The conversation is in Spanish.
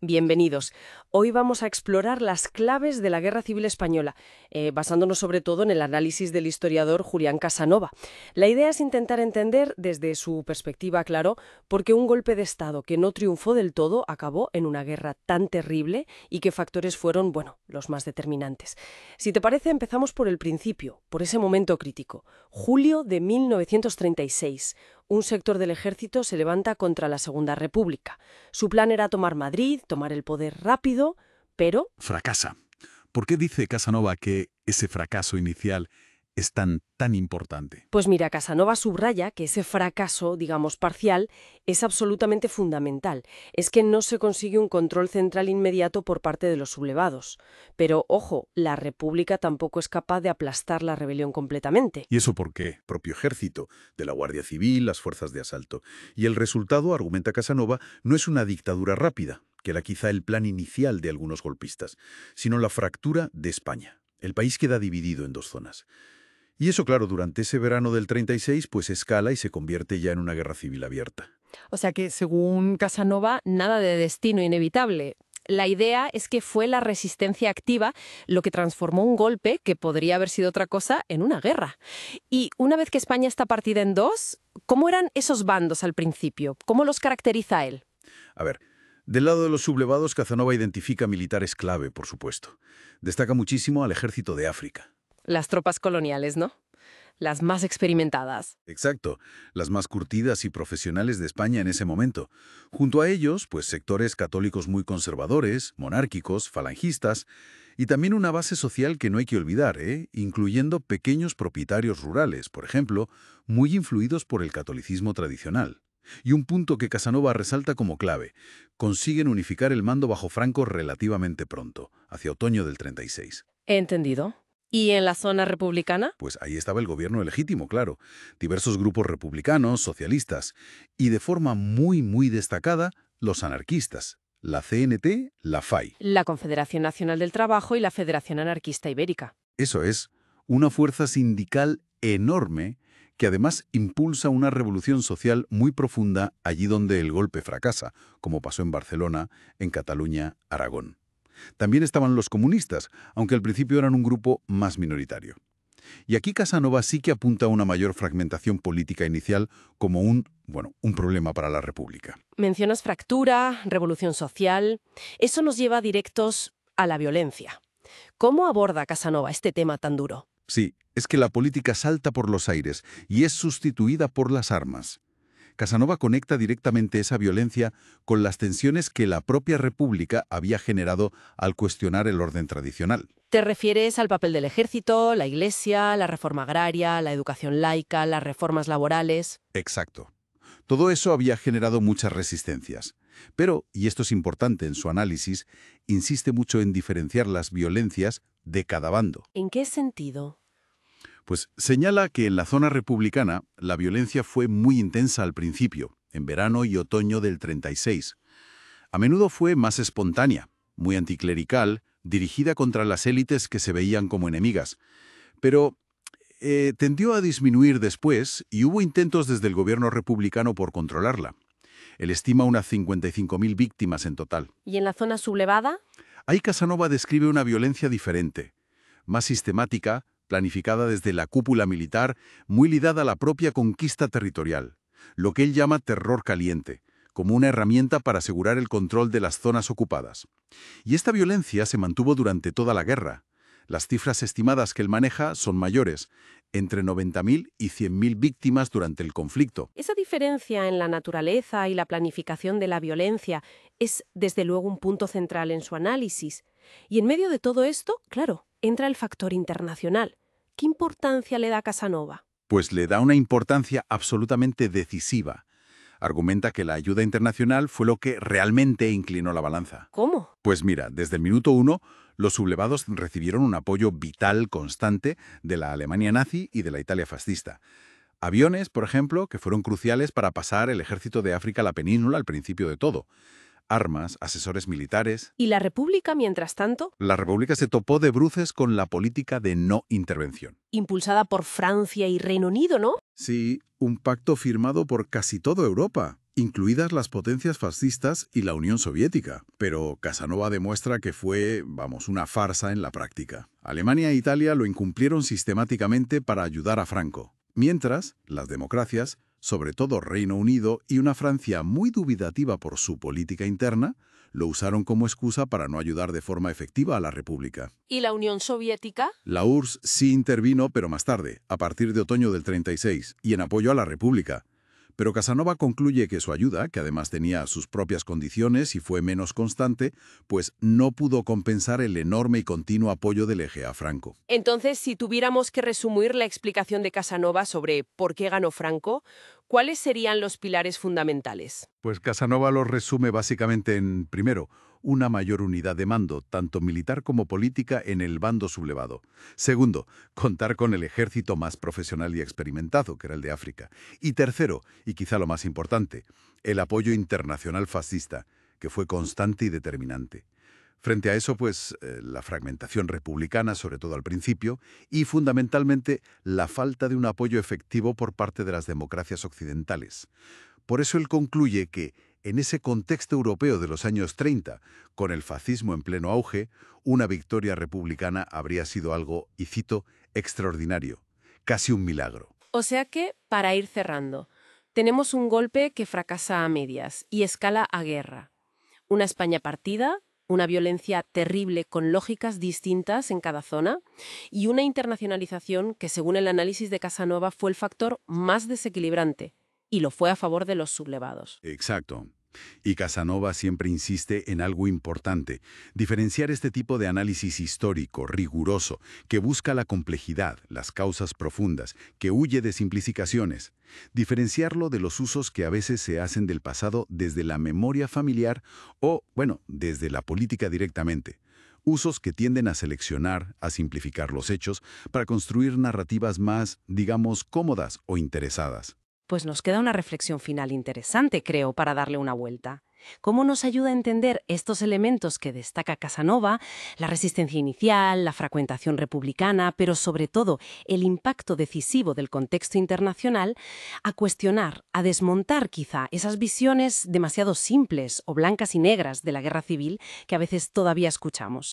Bienvenidos. Hoy vamos a explorar las claves de la Guerra Civil Española, basándonos sobre todo en el análisis del historiador Julián Casanova. La idea es intentar entender, desde su perspectiva, claro, por qué un golpe de Estado que no triunfó del todo acabó en una guerra tan terrible y qué factores fueron, bueno, los más determinantes. Si te parece, empezamos por el principio, por ese momento crítico. Julio de 1936. Un sector del ejército se levanta contra la Segunda República. Su plan era tomar Madrid, tomar el poder rápido, pero Fracasa. ¿Por qué dice Casanova que ese fracaso inicial es tan importante? pues mira, Casanova subraya que ese fracaso, digamos parcial, es absolutamente fundamental. Es que no se consigue un control central inmediato por parte de los sublevados. Pero, ojo, la República tampoco es capaz de aplastar la rebelión completamente. ¿Y eso por qué? Propio ejército, de la Guardia Civil, las fuerzas de asalto. Y el resultado, argumenta Casanova, no es una dictadura rápida, que era quizá el plan inicial de algunos golpistas, sino la fractura de España. El país queda dividido en dos zonas. Y eso, claro, durante ese verano del 36, pues escala y se convierte ya en una guerra civil abierta. O sea que, según Casanova, nada de destino inevitable. La idea es que fue la resistencia activa lo que transformó un golpe, que podría haber sido otra cosa, en una guerra. Y una vez que España está partida en dos, ¿cómo eran esos bandos al principio? ¿Cómo los caracteriza él? A ver, del lado de los sublevados, Casanova identifica militares clave, por supuesto. Destaca muchísimo al ejército de África. Las tropas coloniales, ¿no? Las más experimentadas. Exacto, las más curtidas y profesionales de España en ese momento. Junto a ellos, pues sectores católicos muy conservadores, monárquicos, falangistas, y también una base social que no hay que olvidar, incluyendo pequeños propietarios rurales, por ejemplo, muy influidos por el catolicismo tradicional. Y un punto que Casanova resalta como clave: consiguen unificar el mando bajo Franco relativamente pronto, hacia otoño del 36. He entendido. ¿Y en la zona republicana? Pues ahí estaba el gobierno legítimo, claro, diversos grupos republicanos, socialistas, y de forma muy destacada, los anarquistas, la CNT, la FAI. La Confederación Nacional del Trabajo y la Federación Anarquista Ibérica. Eso es, una fuerza sindical enorme que además impulsa una revolución social muy profunda allí donde el golpe fracasa, como pasó en Barcelona, en Cataluña, Aragón. También estaban los comunistas, aunque al principio eran un grupo más minoritario. Y aquí Casanova sí que apunta a una mayor fragmentación política inicial como un problema para la República. Mencionas fractura, revolución social. Eso nos lleva directos a la violencia. ¿Cómo aborda Casanova este tema tan duro? Sí, es que la política salta por los aires y es sustituida por las armas. Casanova conecta directamente esa violencia con las tensiones que la propia República había generado al cuestionar el orden tradicional. ¿Te refieres al papel del ejército, la iglesia, la reforma agraria, la educación laica, las reformas laborales? Exacto. Todo eso había generado muchas resistencias. Pero, y esto es importante en su análisis, insiste mucho en diferenciar las violencias de cada bando. ¿En qué sentido? Pues señala que en la zona republicana la violencia fue muy intensa al principio, en verano y otoño del 36. A menudo fue más espontánea, muy anticlerical, dirigida contra las élites que se veían como enemigas. Pero tendió a disminuir después y hubo intentos desde el gobierno republicano por controlarla. Él estima unas 55.000 víctimas en total. ¿Y en la zona sublevada? Ahí Casanova describe una violencia diferente, más sistemática, planificada desde la cúpula militar, muy ligada a la propia conquista territorial, lo que él llama terror caliente, como una herramienta para asegurar el control de las zonas ocupadas. Y esta violencia se mantuvo durante toda la guerra. Las cifras estimadas que él maneja son mayores, entre 90.000 y 100.000 víctimas durante el conflicto. Esa diferencia en la naturaleza y la planificación de la violencia es, desde luego, un punto central en su análisis. Y en medio de todo esto, claro, entra el factor internacional. ¿Qué importancia le da Casanova? Pues le da una importancia absolutamente decisiva. Argumenta que la ayuda internacional fue lo que realmente inclinó la balanza. ¿Cómo? Pues mira, desde el minuto 1, los sublevados recibieron un apoyo vital constante de la Alemania nazi y de la Italia fascista. Aviones, por ejemplo, que fueron cruciales para pasar el ejército de África a la península al principio de todo. Armas, asesores militares. ¿Y la República, mientras tanto? La República se topó de bruces con la política de no intervención. Impulsada por Francia y Reino Unido, ¿no? Sí, un pacto firmado por casi toda Europa, incluidas las potencias fascistas y la Unión Soviética. Pero Casanova demuestra que fue, vamos, una farsa en la práctica. Alemania e Italia lo incumplieron sistemáticamente para ayudar a Franco. Mientras, las democracias, sobre todo Reino Unido y una Francia muy dubitativa por su política interna, lo usaron como excusa para no ayudar de forma efectiva a la República. ¿Y la Unión Soviética? La URSS sí intervino, pero más tarde, a partir de otoño del 36, y en apoyo a la República. Pero Casanova concluye que su ayuda, que además tenía sus propias condiciones y fue menos constante, pues no pudo compensar el enorme y continuo apoyo del eje a Franco. Entonces, si tuviéramos que resumir la explicación de Casanova sobre por qué ganó Franco, ¿cuáles serían los pilares fundamentales? Pues Casanova lo resume básicamente en, primero, una mayor unidad de mando, tanto militar como política, en el bando sublevado. Segundo, contar con el ejército más profesional y experimentado, que era el de África. Y tercero, y quizá lo más importante, el apoyo internacional fascista, que fue constante y determinante. Frente a eso, pues, la fragmentación republicana, sobre todo al principio, y fundamentalmente la falta de un apoyo efectivo por parte de las democracias occidentales. Por eso él concluye que, en ese contexto europeo de los años 30, con el fascismo en pleno auge, una victoria republicana habría sido algo, y cito, extraordinario, casi un milagro. O sea que, para ir cerrando, tenemos un golpe que fracasa a medias y escala a guerra. Una España partida, una violencia terrible con lógicas distintas en cada zona y una internacionalización que, según el análisis de Casanova, fue el factor más desequilibrante y lo fue a favor de los sublevados. Exacto. Y Casanova siempre insiste en algo importante, diferenciar este tipo de análisis histórico, riguroso, que busca la complejidad, las causas profundas, que huye de simplificaciones. Diferenciarlo de los usos que a veces se hacen del pasado desde la memoria familiar o, bueno, desde la política directamente. Usos que tienden a seleccionar, a simplificar los hechos para construir narrativas más, digamos, cómodas o interesadas. Pues nos queda una reflexión final interesante, creo, para darle una vuelta. ¿Cómo nos ayuda a entender estos elementos que destaca Casanova, la resistencia inicial, la fragmentación republicana, pero sobre todo el impacto decisivo del contexto internacional, a cuestionar, a desmontar quizá esas visiones demasiado simples o blancas y negras de la guerra civil que a veces todavía escuchamos?